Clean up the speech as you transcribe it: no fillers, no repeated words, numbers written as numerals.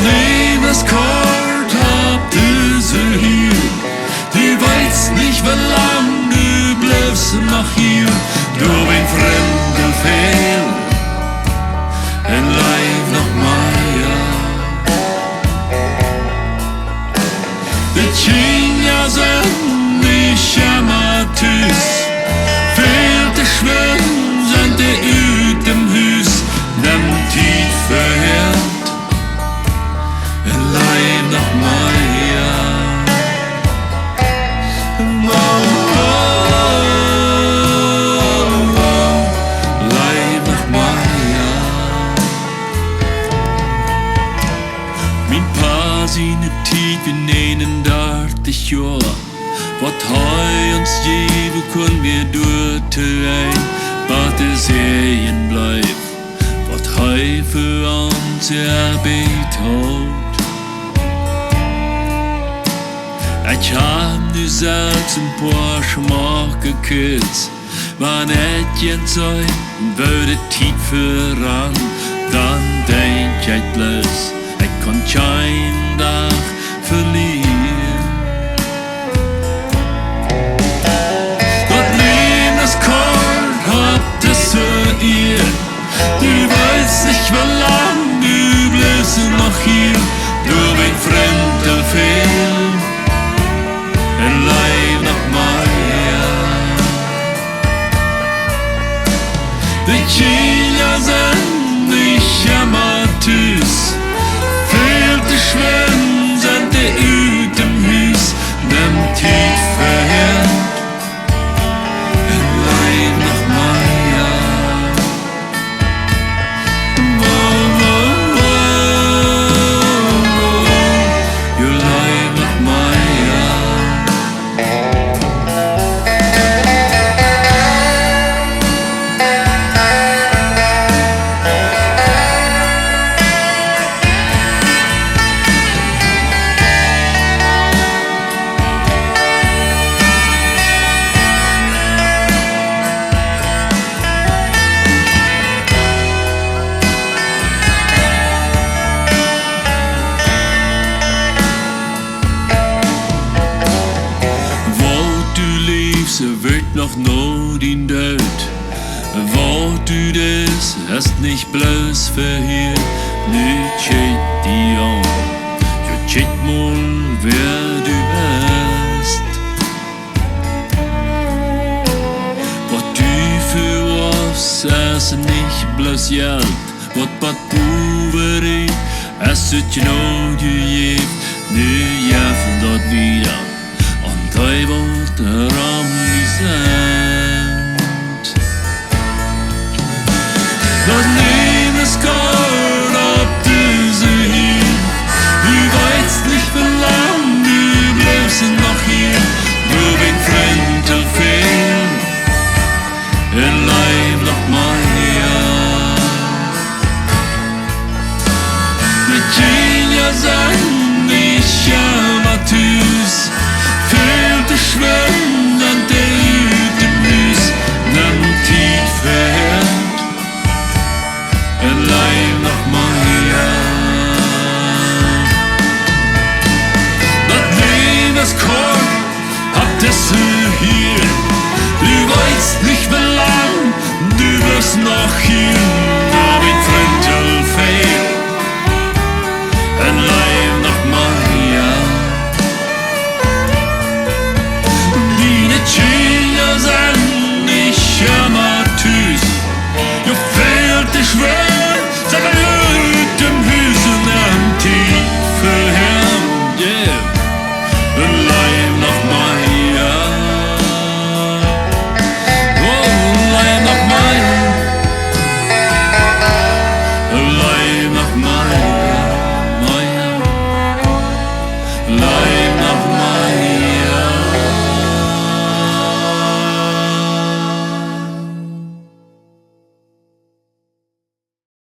Lebenskort habt du sie hier. Du weißt nicht, wie lang du bleibst noch hier. Du bin fremde Fehl, en leif noch mal, ja. Die Kinder sind nicht amatös. Fehlt der Schwimmen, sind die ut dem Hus. Nimm Tid verhört. Leib noch mal, ja. Leib noch mal, ja. Min Paar sine Tid vi nehmen dart ich Jahr. Wat heu uns geben können wir durch ein, wat der Serien bleibt. Wat heu für uns erbet hat. Ich hab nu zelfs een paar smaken gekürt. Wann et jen zei, würde Tiet voran, dann denk ich bloß, ich kon kein Tag verlieren. Gott nehm das Kort, habt es für ihr. Du weißt nicht, wie lang du bleibst noch hier. Du bin fremder Fehl. En leib noch mal, ja. Die Kinder sind nicht amatös. Fehlt die Schwimmen, sind die ut dem Hus. Nimm Tief verhört. En leib noch mal, ja. You leib noch mal, ja. Wird noch not in Död. Wo du das hast nicht bloß verhört. Nu tschit die an, jo tschit mal wer du bist. Wat du für was ist nicht bloß Geld. Wat bat Buveri, es ist not gegebt. Nu jäffen dort wieder. Und hij wordt ramgezend.